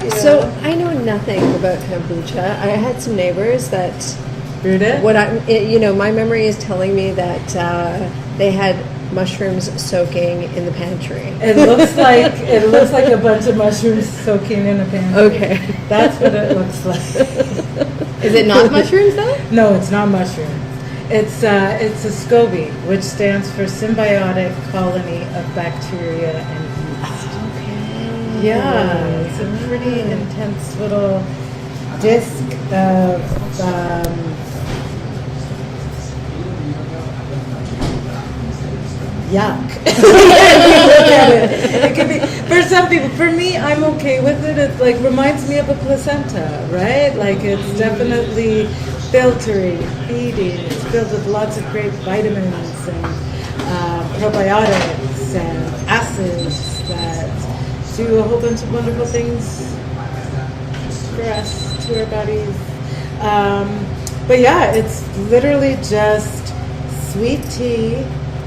So I know nothing about kombucha. I had some neighbors that brewed it. My memory is telling me that they had mushrooms soaking in the pantry. It looks like a bunch of mushrooms soaking in a pantry. Okay, that's what it looks like. Is it not mushrooms though? No, it's not mushrooms. It's a SCOBY, which stands for Symbiotic Colony of Bacteria and Yeast. Okay. Yeah, it's a pretty intense little disc of yuck. It could be for some people. For me, I'm okay with it. It like reminds me of a placenta, right? Like it's definitely filtery, feeding. It's filled with lots of great vitamins and probiotics and acids that do a whole bunch of wonderful things for us, to our bodies. But yeah, it's literally just sweet tea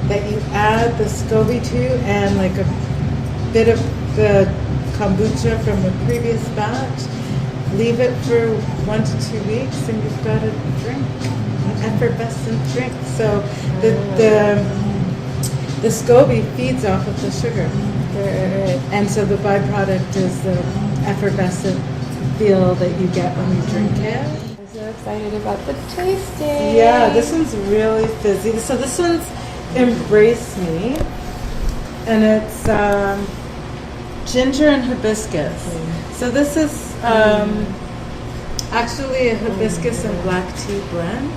that you add the SCOBY to and like a bit of the kombucha from the previous batch. Leave it for 1 to 2 weeks and you've got a drink, an effervescent drink. So the SCOBY feeds off of the sugar. And so the byproduct is the effervescent feel that you get when you drink it. I'm so excited about the tasting. Yeah, this one's really fizzy. So this one's Embrace Me, and it's ginger and hibiscus. So this is actually a hibiscus and black tea blend.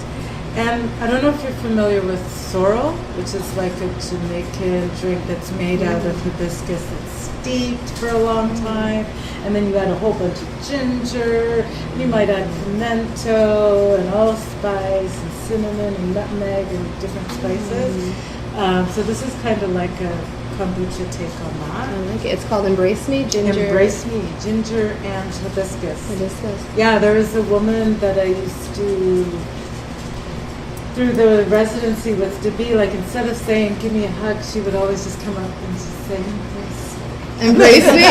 And I don't know if you're familiar with sorrel, which is like a Jamaican drink that's made out of hibiscus that's steeped for a long time. And then you add a whole bunch of ginger. You might add pimento and allspice and cinnamon and nutmeg and different spices. So this is kind of like a kombucha take on that. I like it. It's called Embrace Me, ginger. Embrace Me, ginger and hibiscus. Hibiscus. Yeah, there was a woman that I used to, through the residency with, to be like, instead of saying, give me a hug, she would always just come up and just say, embrace me. Embrace Me?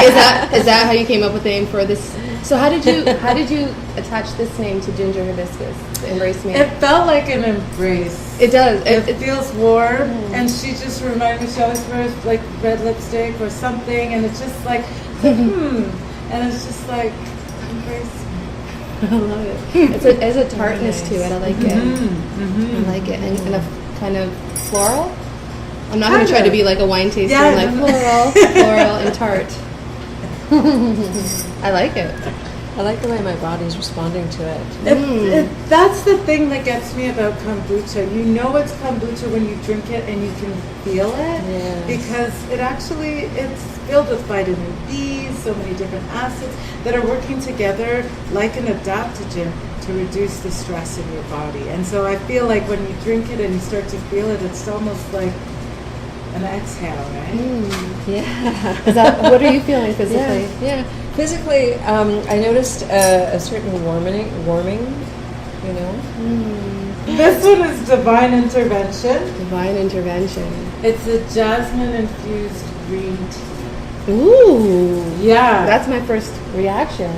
Is that how you came up with the name for this? So how did you attach this name to ginger hibiscus? Embrace Me. It felt like an embrace. It does. It feels warm, and she just reminded me. She always wears like red lipstick or something, and it's just like, and it's just like embrace me. I love it. It's a tartness to it. I like it. I like it, and a kind of floral. I'm not going to try to be like a wine tasting, like floral and tart. I like it. I like the way my body's responding to it. That's the thing that gets me about kombucha. You know it's kombucha when you drink it and you can feel it, because it's filled with vitamin B, so many different acids that are working together like an adaptogen to reduce the stress in your body. And so I feel like when you drink it and you start to feel it, it's almost like an exhale, right? Yeah. What are you feeling physically? Yeah. Physically, I noticed a certain warming, you know. This one is Divine Intervention. Divine Intervention. It's a jasmine-infused green tea. Ooh. Yeah. That's my first reaction.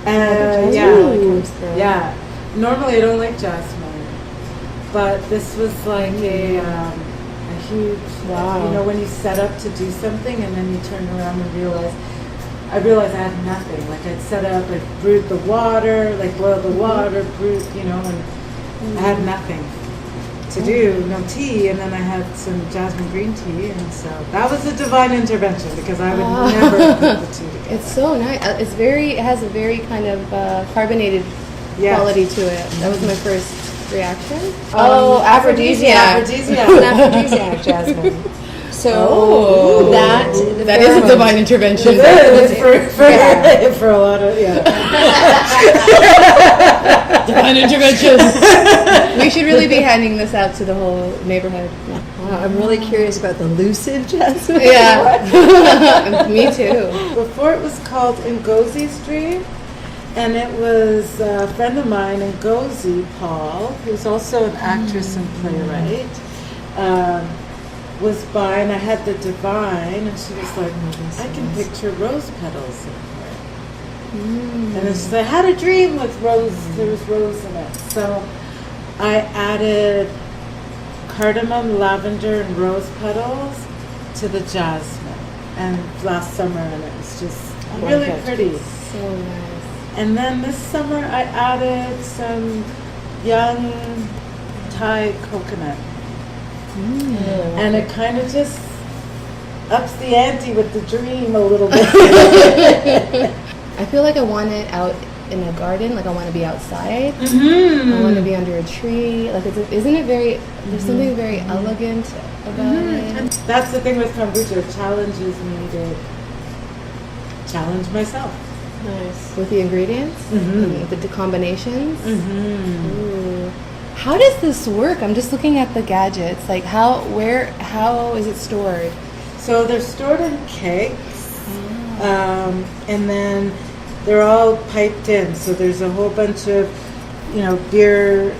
Yeah. Normally I don't like jasmine, but this was like a huge, wow. You know, when you set up to do something and then you turn around and I realized I had nothing. Like I'd set up, I brewed the water, like boiled the water, brewed, you know, and I had nothing to do, no tea, and then I had some jasmine green tea, and so that was a divine intervention because I would never put the two together. It's so nice. It has a very kind of carbonated quality to it. That was my first reaction. Aphrodisiac. An aphrodisiac, jasmine. So that is a divine intervention. For a lot of divine intervention. We should really be handing this out to the whole neighborhood. Wow, I'm really curious about the lucid jasmine. Yeah, me too. Before it was called Ngosi's Dream, and it was a friend of mine, Ngozi Paul, who's also an actress and playwright. Was by, and I had the divine, and she was like, I can picture rose petals in here. And it's, I had a dream with rose. There was rose in it, so I added cardamom, lavender, and rose petals to the jasmine. And last summer, and it was just really pretty. So nice. And then this summer, I added some young Thai coconut. And it kind of just ups the ante with the dream a little bit. I feel like I want it out in a garden, like I want to be outside. I want to be under a tree. Like, isn't it very, there's something very elegant about it. And that's the thing with kombucha, it challenges me to challenge myself. Nice. With the ingredients? The combinations? Ooh. How does this work? I'm just looking at the gadgets. Like, how is it stored? So they're stored in kegs, and then they're all piped in. So there's a whole bunch of, beer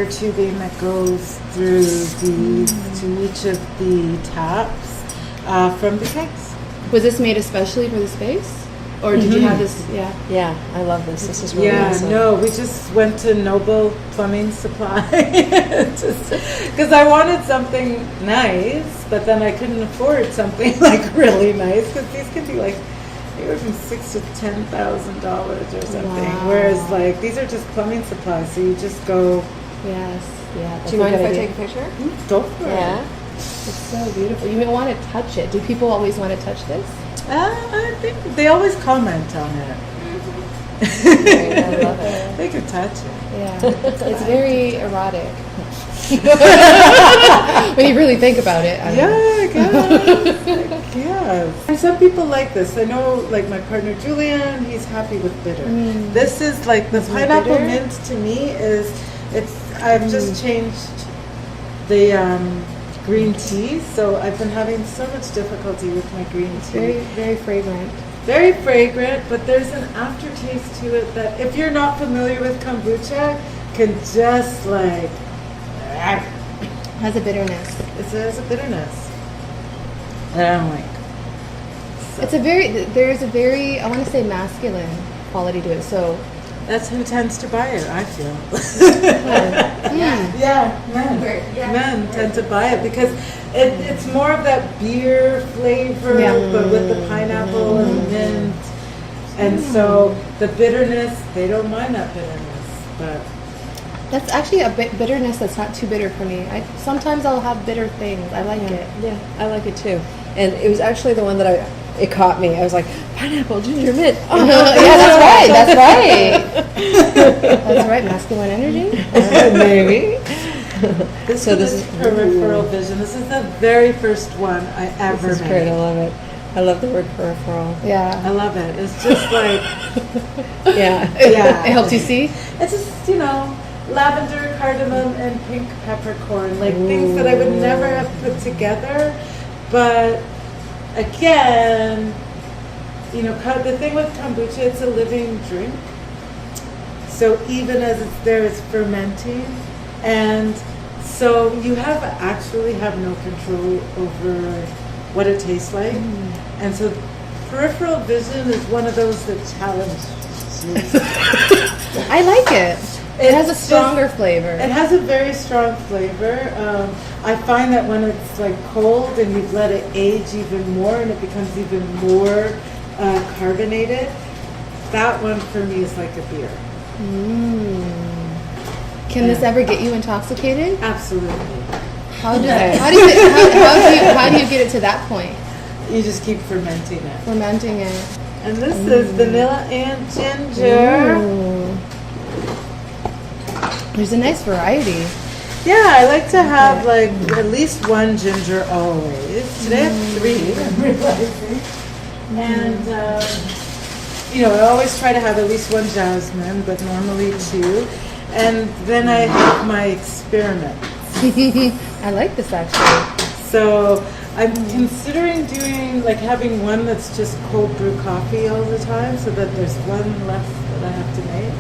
tubing that goes through to each of the taps from the kegs. Was this made especially for the space? Or did you have this? Yeah, I love this. This is really awesome. No, we just went to Noble Plumbing Supply because I wanted something nice, but then I couldn't afford something like really nice because these can be like anywhere from $6,000 to $10,000 or something. Wow. Whereas like these are just plumbing supplies, so you just go. Yes, yeah. Do you mind if I take a picture? Go for it. Yeah. It's so beautiful. You may want to touch it. Do people always want to touch this? I think they always comment on it. I love it. They can touch it. Yeah, it's very erotic. When you really think about it. I guess. Yeah. And some people like this. I know, like my partner Julian, he's happy with bitter. This is like the pineapple mint to me is. I've just changed the green tea, so I've been having so much difficulty with my green tea. Very, very fragrant. Very fragrant, but there's an aftertaste to it that, if you're not familiar with kombucha, can just like Has a bitterness. it has a bitterness. And I'm like, There's a very, I want to say masculine quality to it. So that's who tends to buy it, I feel. Men tend to buy it because it's more of that beer flavor, but with the pineapple and the mint. And so the bitterness, they don't mind that bitterness, but that's actually a bitterness that's not too bitter for me. Sometimes I'll have bitter things. I like it. Yeah, I like it too. And it was actually the one that it caught me. I was like, pineapple, ginger, mint. Oh, yeah, that's right. That's right. Masculine energy. Maybe. This is peripheral vision. This is the very first one I ever This is made. great. I love it. I love the word peripheral. Yeah. I love it. It's just like, Yeah. yeah. It helps you see. It's just, lavender, cardamom, and pink peppercorn, like things that I would never have put together. But again, the thing with kombucha, it's a living drink. So even as it's there, it's fermenting. And so you actually have no control over what it tastes like. And so peripheral vision is one of those that challenges you. I like it. It has a stronger flavor. It has a very strong flavor. I find that when it's like cold and you've let it age even more and it becomes even more carbonated, that one for me is like a beer. Can this ever get you intoxicated? Absolutely. How do you get it to that point? You just keep fermenting it. Fermenting it. And this is vanilla and ginger. There's a nice variety. Yeah, I like to have like at least one ginger always. Today I have 3, I'm realizing. And, I always try to have at least one jasmine, but normally 2. And then I have my experiments. I like this actually. So I'm considering having one that's just cold brew coffee all the time so that there's one left that I have to make.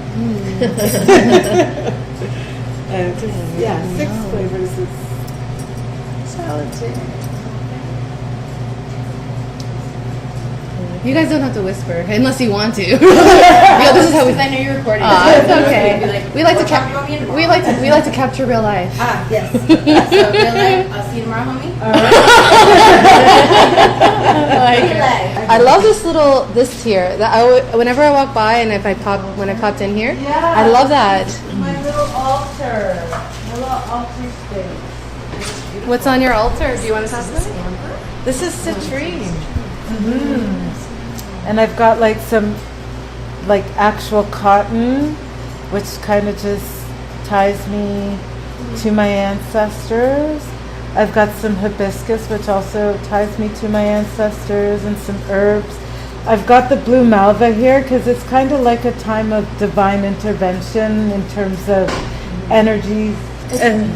And 6 flavors is challenging. You guys don't have to whisper unless you want to. Yo, this is how we. I know you're recording. It's okay. We like to capture real life. Yes. So real life. I'll see you tomorrow, homie. I love this tier. Whenever I walk by and when I popped in here, I love that. My little altar. My little altar space. What's on your altar? Do you want to talk about it? This is citrine. And I've got like some actual cotton, which kind of just ties me to my ancestors. I've got some hibiscus, which also ties me to my ancestors, and some herbs. I've got the blue malva here because it's kind of like a time of divine intervention in terms of energies. And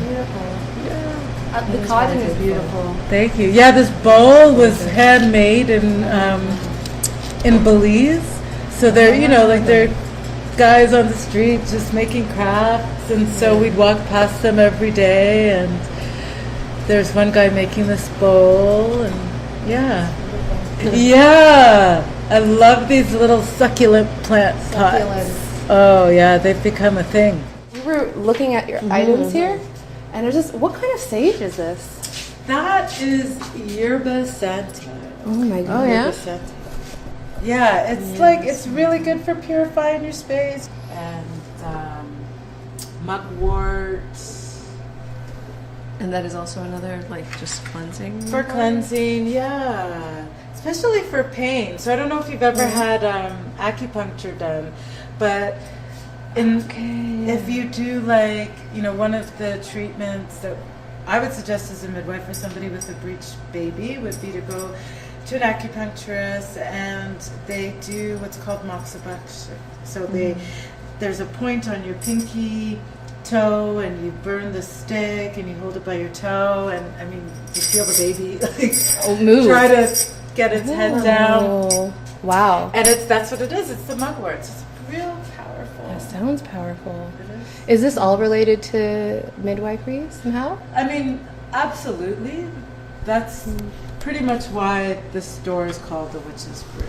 the cotton is beautiful. Thank you. Yeah, this bowl was handmade in Belize. So they're they're guys on the street just making crafts, and so we'd walk past them every day, and there's one guy making this bowl, and yeah, I love these little succulent plant pots. Oh yeah, they've become a thing. We were looking at your items here, and it's just, what kind of sage is this? That is yerba santa. Oh my god. Oh yeah. Yeah, it's it's really good for purifying your space. And mugwort. And that is also another just cleansing. For cleansing, yeah. Especially for pain. So I don't know if you've ever had acupuncture done, but if you do one of the treatments that I would suggest as a midwife for somebody with a breech baby would be to go to an acupuncturist, and they do what's called moxibustion. So there's a point on your pinky toe, and you burn the stick, and you hold it by your toe, and I mean you feel the baby move. Try to get its head down. Wow. And that's what it is. It's the mugwort. It's real powerful. That sounds powerful. It is. Is this all related to midwifery somehow? I mean, absolutely. That's pretty much why this store is called the Witches Brew.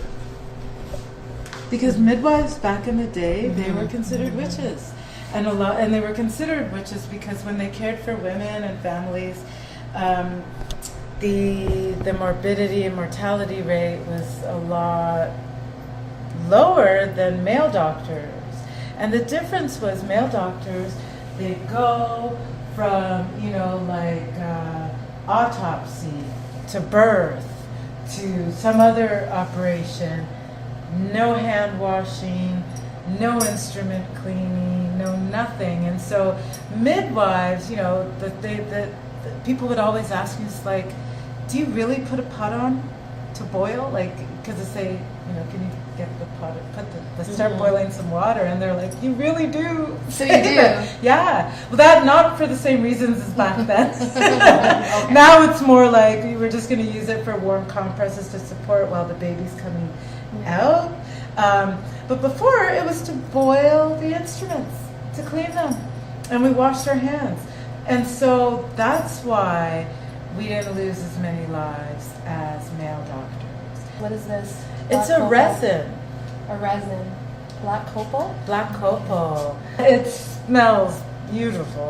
Because midwives back in the day, they were considered witches. And they were considered witches because when they cared for women and families, the morbidity and mortality rate was a lot lower than male doctors. And the difference was male doctors, they'd go from, autopsy to birth to some other operation, no hand washing, no instrument cleaning, no nothing. And so midwives, the people would always ask me, it's like, do you really put a pot on to boil? Because they say, can you get the pot, start boiling some water? And they're like, you really do. So you do? Yeah. Well, that not for the same reasons as back then. Okay. Now it's more like we're just going to use it for warm compresses to support while the baby's coming out. But before, it was to boil the instruments, to clean them. And we washed our hands. And so that's why we didn't lose as many lives as male doctors. What is this? It's a resin. A resin. Black copal? Black copal. It smells beautiful.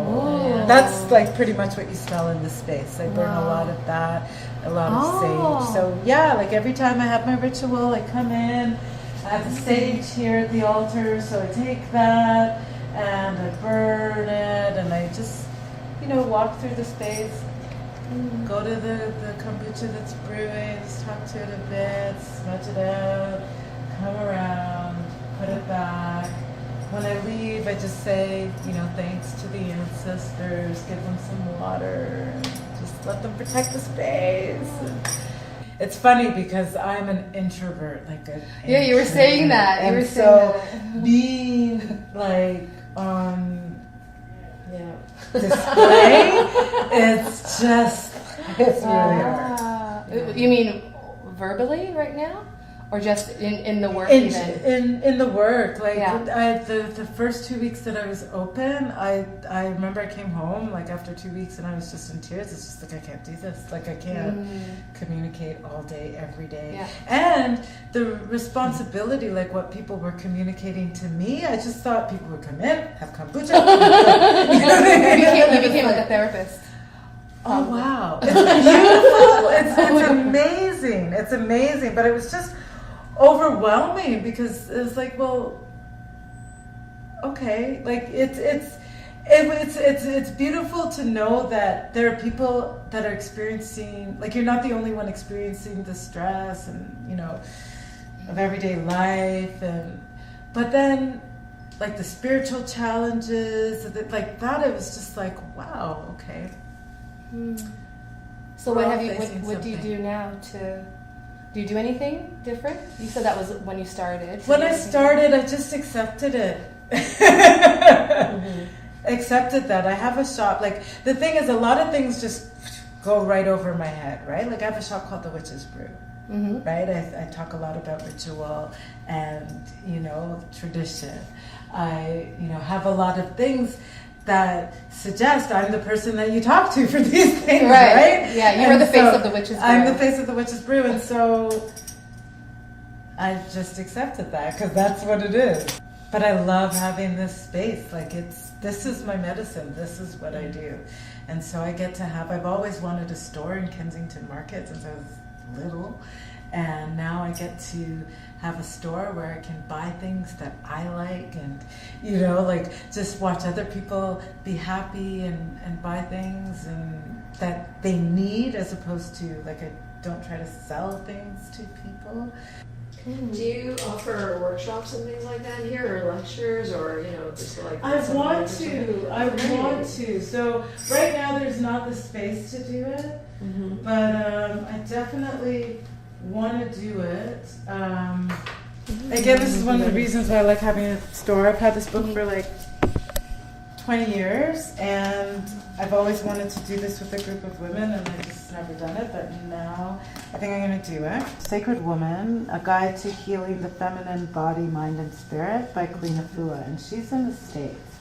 Ooh. That's pretty much what you smell in this space. I burn a lot of that, a lot of sage. So yeah, every time I have my ritual, I come in, I have the sage here at the altar, so I take that and I burn it, and I just, walk through the space, go to the kombucha that's brewing, just talk to it a bit, smudge it out, come around, put it back. When I leave, I just say, thanks to the ancestors, give them some water, and just let them protect the space. It's funny because I'm an introvert, Yeah, you were saying that. And so being on display, it's really hard. You mean verbally right now? or just in the work in the work, like Yeah. the first 2 weeks that I was open, I remember I came home like after 2 weeks and I was just in tears. It's just like, I can't do this. Like, I can't communicate all day, every day. Yeah. And the responsibility, like what people were communicating to me, I just thought people would come in, have kombucha. You became like a therapist. Oh wow, it's beautiful. It's amazing. It's amazing, but it was just overwhelming because it was like, well, okay, like it's beautiful to know that there are people that are experiencing, like, you're not the only one experiencing the stress and, you know, of everyday life, but then like the spiritual challenges, like that, it was just like, wow, okay. So what do you do now do you do anything different? You said that was when you started. When I started, I just accepted it. Accepted that. I have a shop. Like, the thing is, a lot of things just go right over my head, right? Like, I have a shop called the Witches Brew, right? I talk a lot about ritual and, you know, tradition. I, you know, have a lot of things that suggest I'm the person that you talk to for these things, right? Yeah, you were the face of the Witches Brew. I'm the face of the Witches Brew, and so I just accepted that because that's what it is. But I love having this space. Like, this is my medicine. This is what I do. And so I get to have, I've always wanted a store in Kensington Market since I was little. And now I get to have a store where I can buy things that I like and, you know, like, just watch other people be happy and buy things and that they need, as opposed to, like, I don't try to sell things to people. Do you offer workshops and things like that here, or lectures, or, you know, just like... I want to. So right now there's not the space to do it, but I definitely want to do it. Again, this is one of the reasons why I like having a store. I've had this book for like 20 years, and I've always wanted to do this with a group of women, and I've just never done it, but now I think I'm going to do it. Sacred Woman, A Guide to Healing the Feminine Body, Mind, and Spirit by Queen Afua, and she's in the States.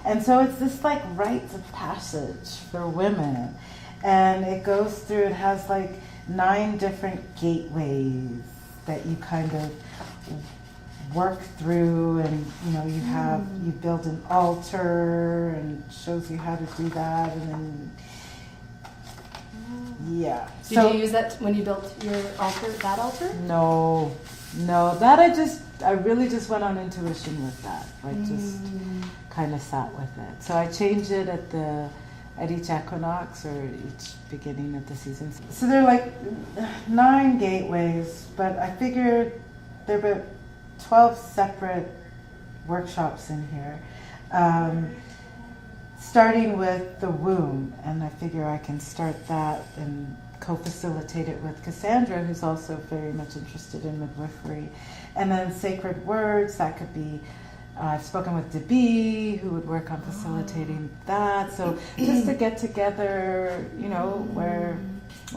And so it's this like rites of passage for women, and it goes through, it has like 9 different gateways that you kind of work through, and you build an altar and shows you how to do that, and then Did you use that when you built your altar? That altar? No, that I really just went on intuition with that. Like just kind of sat with it. So I changed it at each equinox or each beginning of the season. So there are like 9 gateways, but I figured there are about 12 separate workshops in here, starting with the womb, and I figure I can start that and co-facilitate it with Cassandra, who's also very much interested in midwifery. And then sacred words, that could be, I've spoken with Debbie, who would work on facilitating that. So just to get together, where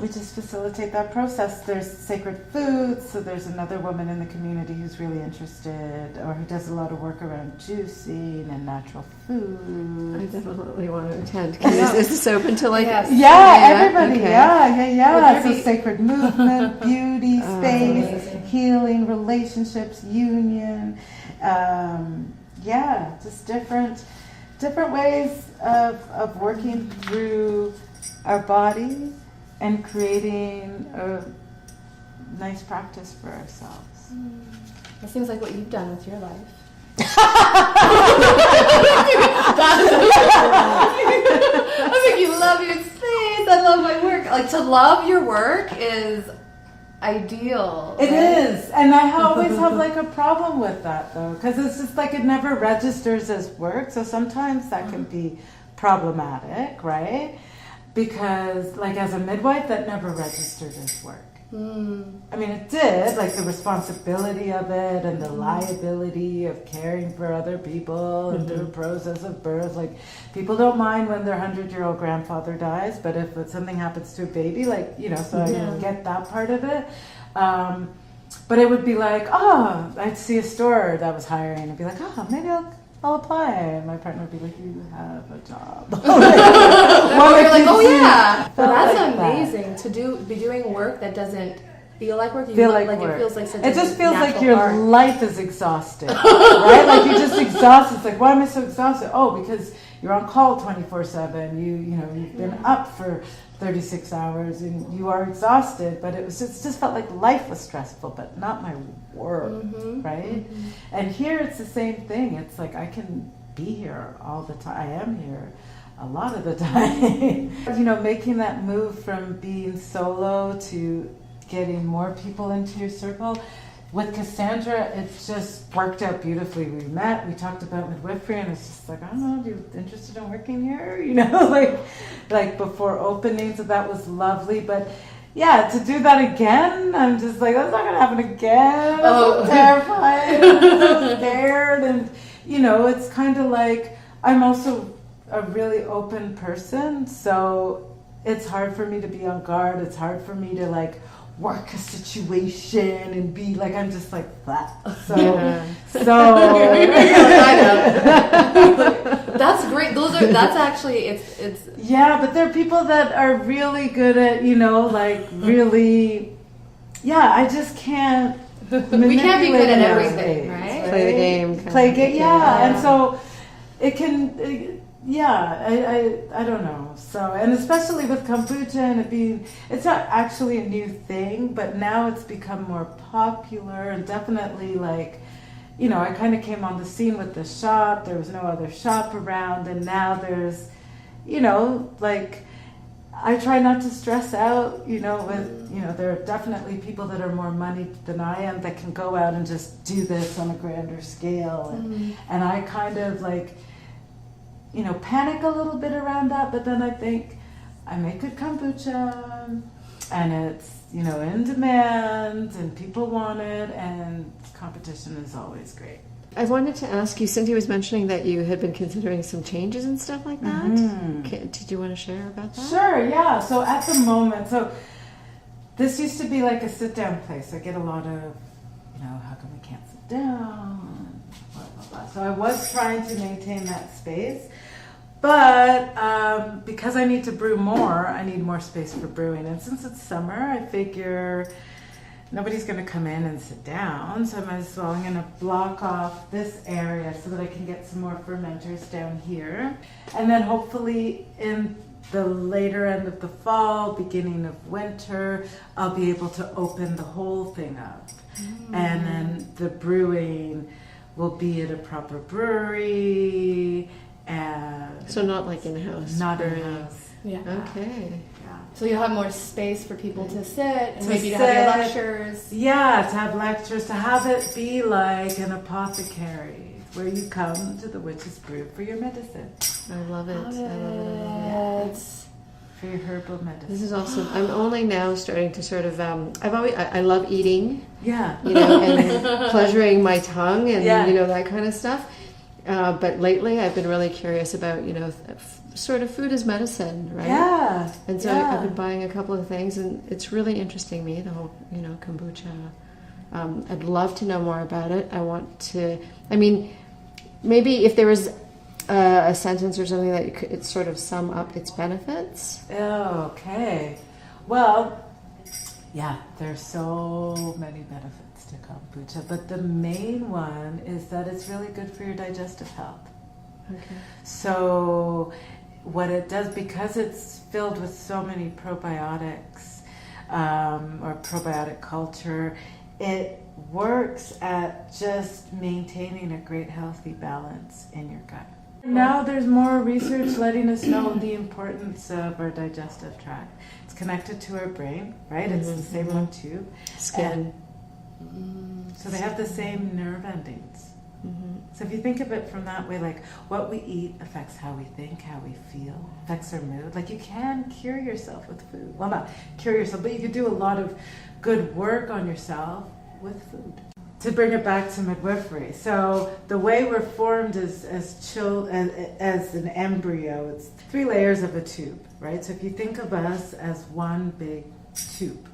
we just facilitate that process. There's sacred foods, so there's another woman in the community who's really interested, or who does a lot of work around juicing and natural food. I definitely want to attend. Is this open to like... Yes. Yeah, everybody, okay. yeah. So sacred movement, beauty, space, healing, relationships, union, just different ways of working through our bodies and creating a nice practice for ourselves. That seems like what you've done with your life. I think you love your space. I love my work. Like, to love your work is ideal. It is, and I always have like a problem with that though, because it's just like it never registers as work. So sometimes that can be problematic, right? Because like as a midwife, that never registered as work. I mean, it did, like the responsibility of it and the liability of caring for other people and the process of birth. Like, people don't mind when their 100-year-old grandfather dies, but if something happens to a baby, so I get that part of it. but it would be like, oh, I'd see a store that was hiring and be like, oh, maybe I'll apply. And my partner would be like, you have a job. Or you're like, oh yeah. But that's like amazing to be doing work that doesn't feel like work. You feel look like it work. feels like such It just feels like natural your art. life is exhausted, right? Like you're just exhausted. It's like, why am I so exhausted? Oh, because you're on call 24/7. You've been up for 36 hours and you are exhausted. But it just felt like life was stressful, but not my work, right? And here it's the same thing. It's like I can be here all the time. I am here a lot of the time. Making that move from being solo to getting more people into your circle. With Cassandra, it just worked out beautifully. We met, we talked about midwifery, and it's just like, I don't know, are you interested in working here? Like before opening, so that was lovely. But yeah, to do that again, I'm just like, that's not going to happen again. I'm so terrified. I'm so scared. And, it's kind of like, I'm also a really open person, so it's hard for me to be on guard. It's hard for me to like work a situation and be like, I'm just like that. That's great. That's actually it's. Yeah, but there are people that are really good at really. Yeah, I just can't. We can't be good at everything, right? Play the game. Play game, yeah. And so it can. I don't know. So, and especially with kombucha and it's not actually a new thing, but now it's become more popular and definitely like, I kind of came on the scene with the shop. There was no other shop around, and now there's, like, I try not to stress out, there are definitely people that are more money than I am that can go out and just do this on a grander scale. And I kind of like, panic a little bit around that, but then I think I make good kombucha and it's, in demand and people want it, and competition is always great. I wanted to ask you, Cyndi was mentioning that you had been considering some changes and stuff like that. Did you want to share about that? Sure, yeah. So at the moment, this used to be like a sit-down place. I get a lot of, how come we can't sit down? Blah, blah, blah. So I was trying to maintain that space. But because I need to brew more, I need more space for brewing. And since it's summer, I figure nobody's going to come in and sit down. So I'm going to block off this area so that I can get some more fermenters down here. And then hopefully in the later end of the fall, beginning of winter, I'll be able to open the whole thing up. And then the brewing will be at a proper brewery. And so not like in-house. Not in-house. Yeah. Okay. Yeah. So you'll have more space for people to sit and maybe to have your lectures. Yeah, to have lectures, to have it be like an apothecary where you come to the Witches Brew for your medicine. I love it. Yes. For your herbal medicine. This is awesome. I'm only now starting to sort of, I love eating. Yeah. And pleasuring my tongue and, Yeah. That kind of stuff. But lately I've been really curious about, sort of food as medicine, right? Yeah. And so I've been buying a couple of things, and it's really interesting me, the whole, kombucha. I'd love to know more about it. I want to, maybe if there was a sentence or something that could sort of sum up its benefits. Oh, okay. Well, yeah, there's so many benefits to kombucha, but the main one is that it's really good for your digestive health. Okay. So what it does, because it's filled with so many probiotics or probiotic culture, it works at just maintaining a great healthy balance in your gut. Now there's more research letting us know the importance of our digestive tract. It's connected to our brain, right? It's the same one too. Skin. So they have the same nerve endings. So if you think of it from that way, like what we eat affects how we think, how we feel, affects our mood. Like you can cure yourself with food. Well, not cure yourself, but you can do a lot of good work on yourself with food. To bring it back to midwifery, so the way we're formed as an embryo, it's 3 layers of a tube, right? So if you think of us as one big tube,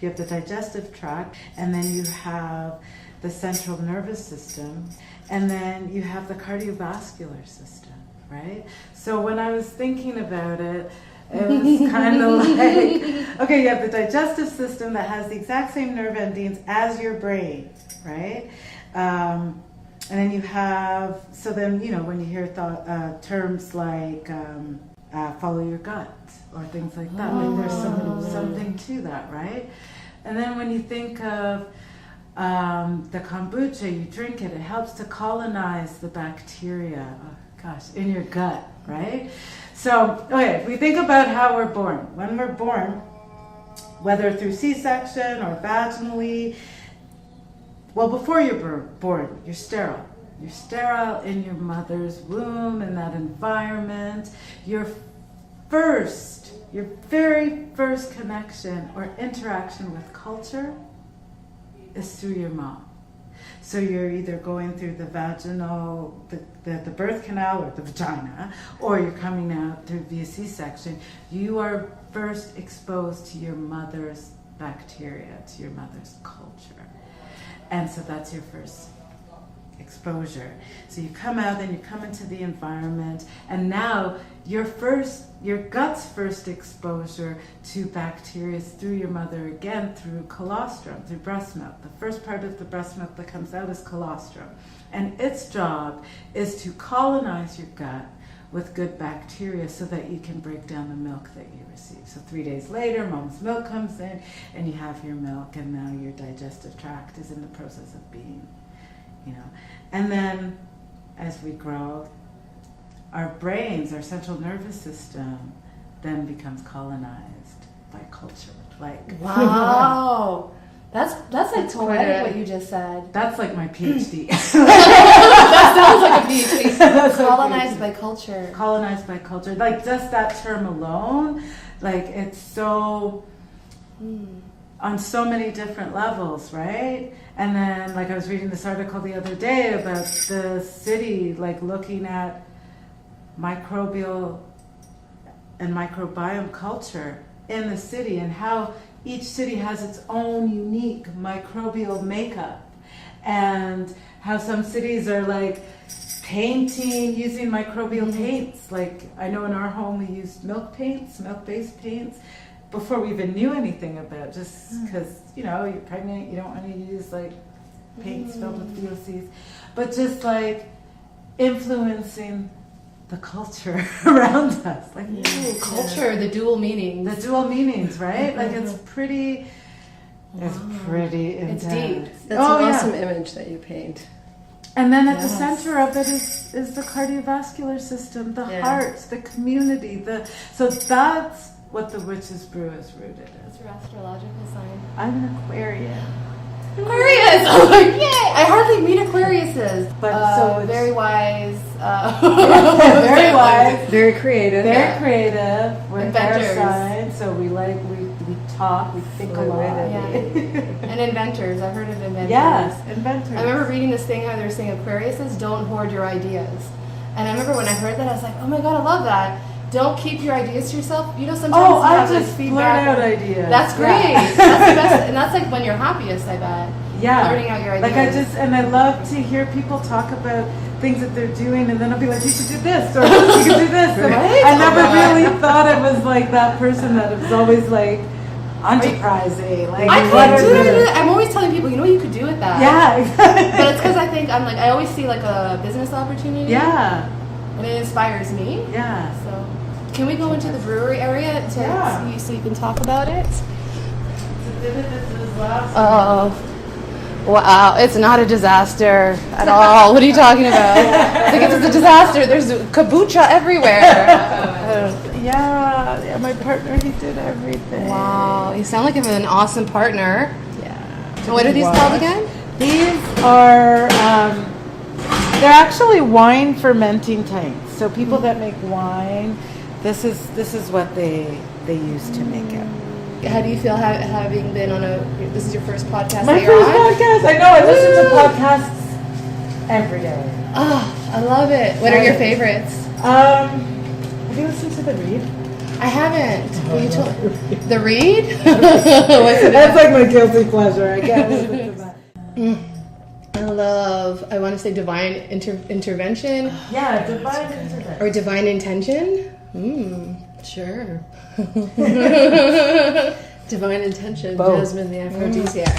You have the digestive tract, and then you have the central nervous system, and then you have the cardiovascular system, right? So when I was thinking about it, it was kind of like, okay, you have the digestive system that has the exact same nerve endings as your brain, right? And then you have, so then, you know, when you hear terms like follow your gut or things like that, like there's something to that, right? And then when you think of the kombucha, you drink it, it helps to colonize the bacteria, in your gut, right? So, okay, if we think about how we're born. When we're born, whether through C-section or vaginally, well, before you're born, you're sterile. You're sterile in your mother's womb, in that environment. Your very first connection or interaction with culture is through your mom. So you're either going through the vaginal, the birth canal or the vagina, or you're coming out through via C-section. You are first exposed to your mother's bacteria, to your mother's culture. And so that's your first exposure. So you come out, then you come into the environment, and now your gut's first exposure to bacteria is through your mother, again through colostrum, through breast milk. The first part of the breast milk that comes out is colostrum, and its job is to colonize your gut with good bacteria so that you can break down the milk that you receive. So 3 days later, mom's milk comes in, and you have your milk, and now your digestive tract is in the process of being, you know. And then as we grow, our brains, our central nervous system, then becomes colonized by culture. Like, wow. That's like poetic what you just said. That's like my PhD. That sounds like a PhD. Colonized by culture. Colonized by culture. Like just that term alone, like it's so on so many different levels, right? And then like I was reading this article the other day about the city like looking at microbial and microbiome culture in the city and how each city has its own unique microbial makeup, and how some cities are like painting using microbial paints. Like I know in our home we used milk-based paints before we even knew anything about, just because, you know, you're pregnant, you don't want to use like paints filled with VOCs, but just like influencing the culture around us. Like culture, the dual meanings. The dual meanings, right? Like it's pretty intense. It's deep. That's an awesome image that you paint. And then at the center of it is the cardiovascular system, the heart, the community. So that's what the Witches Brew is rooted in. What's your astrological sign? I'm an Aquarian. Aquarius! Oh, like, yay! I hardly meet Aquariuses. But so it's very wise. very wise. Very creative. Very creative. We're Inventors. air signs, so we talk, we think a lot. Yeah. And inventors. I've heard of inventors. Yes, inventors. I remember reading this thing how they were saying Aquariuses don't hoard your ideas. And I remember when I heard that, I was like, oh my god, I love that. Don't keep your ideas to yourself. You know, sometimes you have this feedback. blurt out ideas. That's great. Yeah. That's the best. And that's like when you're happiest, I bet. Yeah. Blurting out your ideas. Like I love to hear people talk about things that they're doing, and then I'll be like, you should do this, or you should do this. Right? I never really thought I was like that person that was always like enterprising. Like, I can't do it. I'm always telling people, you know what you could do with that. Yeah, exactly. But it's because I think I always see like a business opportunity. Yeah. And it inspires me. Yeah. So, can we go into the brewery area so you can talk about it? Oh. Wow, it's not a disaster at all. What are you talking about? Like it's a disaster. There's kombucha everywhere. Yeah, my partner, he did everything. Wow, you sound like you have an awesome partner. Yeah. And what are these called again? These are, they're actually wine fermenting tanks. So people that make wine, this is what they use to make it. How do you feel having been on this is your first podcast My that you're first on? podcast. I know, I listen to podcasts every day. Oh, I love it. What are your favorites? Have you listened to The Read? I haven't. Well, you told the read. That's like my guilty pleasure. I can't listen to that. I want to say divine intervention. Yeah, divine intervention. Or divine intention. Sure. Divine intention, Both. Jasmine the aphrodisiac.